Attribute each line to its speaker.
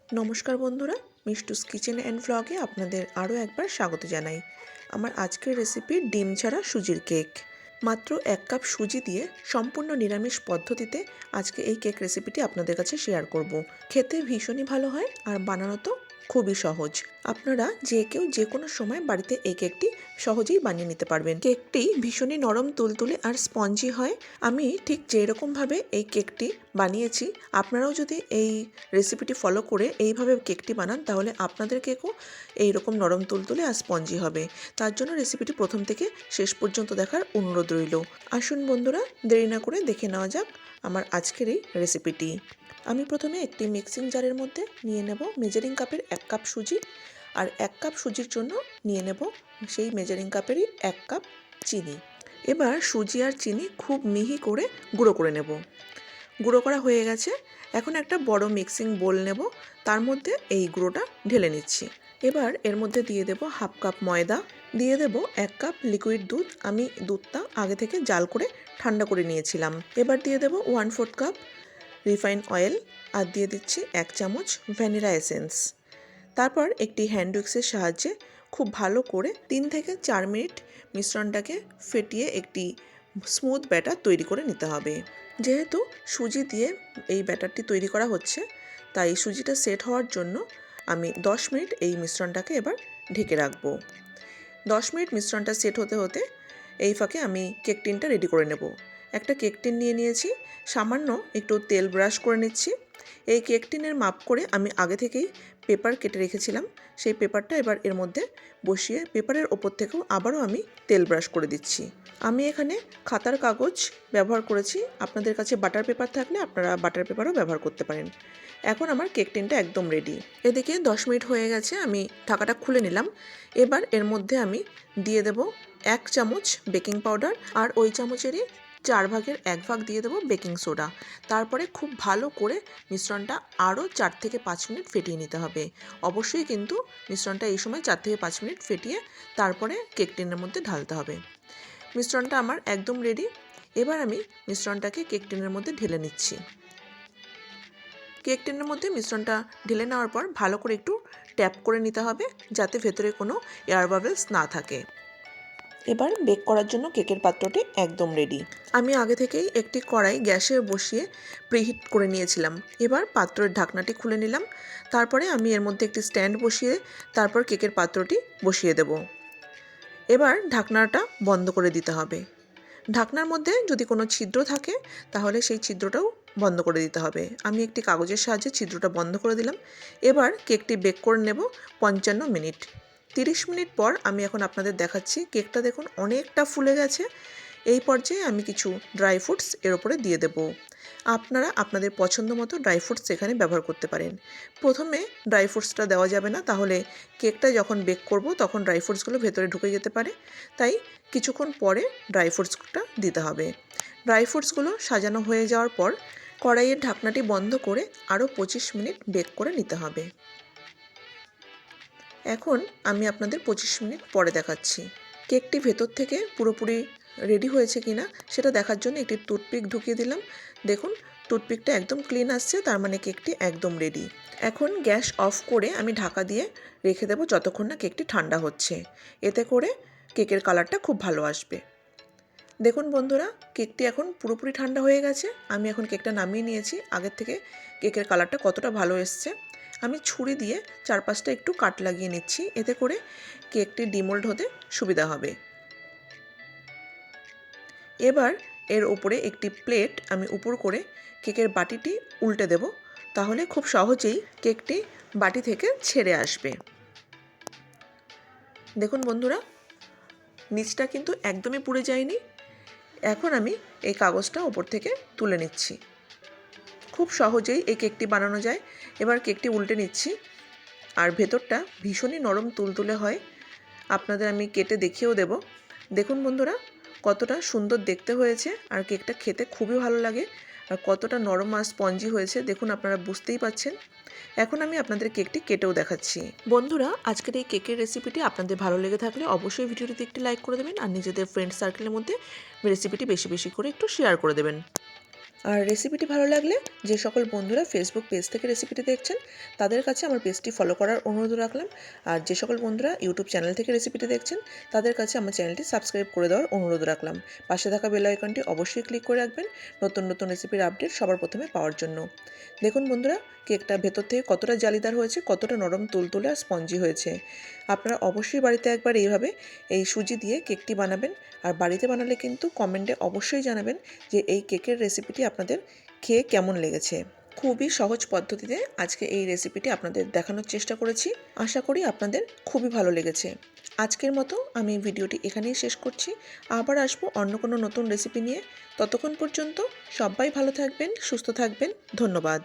Speaker 1: নমস্কার বন্ধুরা, মিষ্টুস kitchen and ভ্লগে আপনাদের আরও একবার স্বাগত জানাই। আমার আজকের রেসিপি ডিম ছাড়া সুজির কেক। মাত্র 1 কাপ সুজি দিয়ে সম্পূর্ণ নিরামিষ পদ্ধতিতে আজকে এই কেক রেসিপিটি আপনাদের কাছে শেয়ার করব। খেতে ভীষণই ভালো হয় আর বানানো তো খুবই সহজ। আপনারা যে কেউ যে কোনো সময় বাড়িতে এই কেকটি সহজেই বানিয়ে নিতে পারবেন। কেকটি ভীষণই নরম, তুলতুলে আর স্পঞ্জি হয়। আমি ঠিক যেরকমভাবে এই কেকটি বানিয়েছি, আপনারাও যদি এই রেসিপিটি ফলো করে এইভাবে কেকটি বানান তাহলে আপনাদের কেকও এইরকম নরম, তুলতুলে আর স্পঞ্জি হবে। তার জন্য রেসিপিটি প্রথম থেকে শেষ পর্যন্ত দেখার অনুরোধ রইল। আসুন বন্ধুরা, দেরি না করে দেখে নেওয়া যাক আমার আজকের এই রেসিপিটি। আমি প্রথমে একটি মিক্সিং জারের মধ্যে নিয়ে নেব মেজারিং কাপের 1 কাপ সুজি, আর 1 কাপ সুজির জন্য নিয়ে নেব সেই মেজারিং কাপেরই 1 কাপ চিনি। এবার সুজি আর চিনি খুব মিহি করে গুঁড়ো করে নেব। গুঁড়ো করা হয়ে গেছে। এখন একটা বড় মিক্সিং বোল নেব, তার মধ্যে এই গুঁড়োটা ঢেলে নিচ্ছি। এবার এর মধ্যে দিয়ে দেব 1/2 কাপ ময়দা, দিয়ে দেব 1 কাপ লিকুইড দুধ। আমি দুধটা আগে থেকে জাল করে ঠান্ডা করে নিয়েছিলাম। এবার দিয়ে দেব 1/4 কাপ রিফাইন অয়েল, আর দিয়ে দিচ্ছি 1 চামচ ভ্যানিলা এসেন্স। তারপর একটি হ্যান্ড উইক্সের সাহায্যে খুব ভালো করে 3 থেকে 4 মিনিট মিশ্রণটাকে ফেটিয়ে একটি স্মুথ ব্যাটার তৈরি করে নিতে হবে। যেহেতু সুজি দিয়ে এই ব্যাটারটি তৈরি করা হচ্ছে, তাই সুজিটা সেট হওয়ার জন্য আমি 10 মিনিট এই মিশ্রণটাকে এবার ঢেকে রাখবো। 10 মিনিট মিশ্রণটা সেট হতে হতে এই ফাঁকে আমি কেক টিনটা রেডি করে নেব। একটা কেক টিন নিয়ে নিয়েছি, সামান্য একটু তেল ব্রাশ করে নিচ্ছি। এই কেক টিনের মাপ করে আমি আগে থেকেই পেপার কেটে রেখেছিলাম, সেই পেপারটা এবার এর মধ্যে বসিয়ে পেপারের ওপর থেকেও আবারও আমি তেল ব্রাশ করে দিচ্ছি। আমি এখানে খাতার কাগজ ব্যবহার করেছি, আপনাদের কাছে বাটার পেপার থাকলে আপনারা বাটার পেপারও ব্যবহার করতে পারেন। এখন আমার কেক টিনটা একদম রেডি। এদিকে 10 মিনিট হয়ে গেছে, আমি ঢাকাটা খুলে নিলাম। এবার এর মধ্যে আমি দিয়ে দেব 1 চামচ বেকিং পাউডার, আর ওই চামচেরই 4 ভাগের 1 ভাগ দিয়ে দেবো বেকিং সোডা। তারপরে খুব ভালো করে মিশ্রণটা আরও 4 থেকে 5 মিনিট ফেটিয়ে নিতে হবে। অবশ্যই কিন্তু মিশ্রণটা এই সময় 4 থেকে 5 মিনিট ফেটিয়ে তারপরে কেক টিনের মধ্যে ঢালতে হবে। মিশ্রণটা আমার একদম রেডি। এবার আমি মিশ্রণটাকে কেক টিনের মধ্যে ঢেলে নিচ্ছি। কেক টিনের মধ্যে মিশ্রণটা ঢেলে নেওয়ার পর ভালো করে একটু ট্যাপ করে নিতে হবে, যাতে ভেতরে কোনো এয়ার বাবলস না থাকে। এবার বেক করার জন্য কেকের পাত্রটি একদম রেডি। আমি আগে থেকেই একটি কড়াই গ্যাসে বসিয়ে প্রিহিট করে নিয়েছিলাম। এবার পাত্রের ঢাকনাটি খুলে নিলাম। তারপরে আমি এর মধ্যে একটি স্ট্যান্ড বসিয়ে তারপর কেকের পাত্রটি বসিয়ে দেব। এবার ঢাকনাটা বন্ধ করে দিতে হবে। ঢাকনার মধ্যে যদি কোনো ছিদ্র থাকে তাহলে সেই ছিদ্রটাও বন্ধ করে দিতে হবে। আমি একটি কাগজের সাহায্যে ছিদ্রটা বন্ধ করে দিলাম। এবার কেকটি বেক করে নেব 55 মিনিট। 30 মিনিট পর আমি এখন আপনাদের দেখাচ্ছি। কেকটা দেখুন অনেকটা ফুলে গেছে। এই পর্যায়ে আমি কিছু ড্রাই ফ্রুটস এর উপরে দিয়ে দেব। আপনারা আপনাদের পছন্দ মতো ড্রাই ফ্রুটস এখানে ব্যবহার করতে পারেন। প্রথমে ড্রাই ফ্রুটসটা দেওয়া যাবে না, তাহলে কেকটা যখন বেক করব তখন ড্রাই ফ্রুটসগুলো ভেতরে ঢুকে যেতে পারে, তাই কিছুক্ষণ পরে ড্রাই ফ্রুটসটা দিতে হবে। ড্রাই ফ্রুটসগুলো সাজানো হয়ে যাওয়ার পর কড়াইয়ের ঢাকনাটি বন্ধ করে আরও 25 মিনিট বেক করে নিতে হবে। এখন আমি আপনাদের 25 মিনিট পরে দেখাচ্ছি। কেকটি ভেতর থেকে পুরোপুরি রেডি হয়েছে কিনা সেটা দেখার জন্য একটি টুথপিক ঢুকিয়ে দিলাম। দেখুন টুথপিকটা একদম ক্লিন আসছে, তার মানে কেকটি একদম রেডি। এখন গ্যাস অফ করে আমি ঢাকা দিয়ে রেখে দেবো যতক্ষণ না কেকটি ঠান্ডা হচ্ছে। এতে করে কেকের কালারটা খুব ভালো আসবে। দেখুন বন্ধুরা, কেকটি এখন পুরোপুরি ঠান্ডা হয়ে গেছে। আমি এখন কেকটা নামিয়ে নিয়েছি। আগের থেকে কেকের কালারটা কতটা ভালো এসছে। আমি ছুরি দিয়ে চারপাশটা একটু কাট লাগিয়ে নিচ্ছি, এতে করে কেকটি ডিমোল্ড হতে সুবিধা হবে। এবার এর ওপরে একটি প্লেট আমি উপর করে কেকের বাটিটি উল্টে দেব, তাহলে খুব সহজেই কেকটি বাটি থেকে ছেড়ে আসবে। দেখুন বন্ধুরা, নিচটা কিন্তু একদমই পুড়ে যায়নি। এখন আমি এই কাগজটা ওপর থেকে তুলে নিচ্ছি। খুব সহজেই এই কেকটি বানানো যায়। এবার কেকটি উল্টে নিচ্ছি, আর ভেতরটা ভীষণই নরম তুলতুলে হয়। আপনাদের আমি কেটে দেখিয়েও দেব। দেখুন বন্ধুরা, কতটা সুন্দর দেখতে হয়েছে, আর কেকটা খেতে খুবই ভালো লাগে, আর কতটা নরম আর স্পঞ্জি হয়েছে দেখুন, আপনারা বুঝতেই পাচ্ছেন। এখন আমি আপনাদের কেকটি কেটেও দেখাচ্ছি। বন্ধুরা, আজকের এই কেকের রেসিপিটি আপনাদের ভালো লেগে থাকলে অবশ্যই ভিডিওটিতে একটি লাইক করে দেবেন, আর নিজেদের ফ্রেন্ড সার্কেলের মধ্যে রেসিপিটি বেশি বেশি করে একটু শেয়ার করে দেবেন। আর রেসিপিটি ভালো লাগলে যে সকল বন্ধুরা ফেসবুক পেজ থেকে রেসিপিটি দেখছেন তাদের কাছে আমার পেজটি ফলো করার অনুরোধ রাখলাম। আর যে সকল বন্ধুরা ইউটিউব চ্যানেল থেকে রেসিপিটি দেখছেন তাদের কাছে আমার চ্যানেলটি সাবস্ক্রাইব করে দেওয়ার অনুরোধ রাখলাম। পাশে থাকা বেল আইকনটি অবশ্যই ক্লিক করে রাখবেন নতুন নতুন রেসিপির আপডেট সবার প্রথমে পাওয়ার জন্য। দেখুন বন্ধুরা, কেকটা ভেতর থেকে কতটা জালিদার হয়েছে, কতটা নরম তুলতুলে আর স্পঞ্জি হয়েছে। আপনারা অবশ্যই বাড়িতে একবার এইভাবে এই সুজি দিয়ে কেকটি বানাবেন। আর বাড়িতে বানালে কিন্তু কমেন্টে অবশ্যই জানাবেন যে এই কেকের রেসিপিটি আপনাদের খেয়ে কেমন লেগেছে। খুবই সহজ পদ্ধতিতে আজকে এই রেসিপিটি আপনাদের দেখানোর চেষ্টা করেছি। আশা করি আপনাদের খুবই ভালো লেগেছে। আজকের মতো আমি ভিডিওটি এখানেই শেষ করছি। আবার আসবো অন্য কোনো নতুন রেসিপি নিয়ে। ততক্ষণ পর্যন্ত সবাই ভালো থাকবেন, সুস্থ থাকবেন। ধন্যবাদ।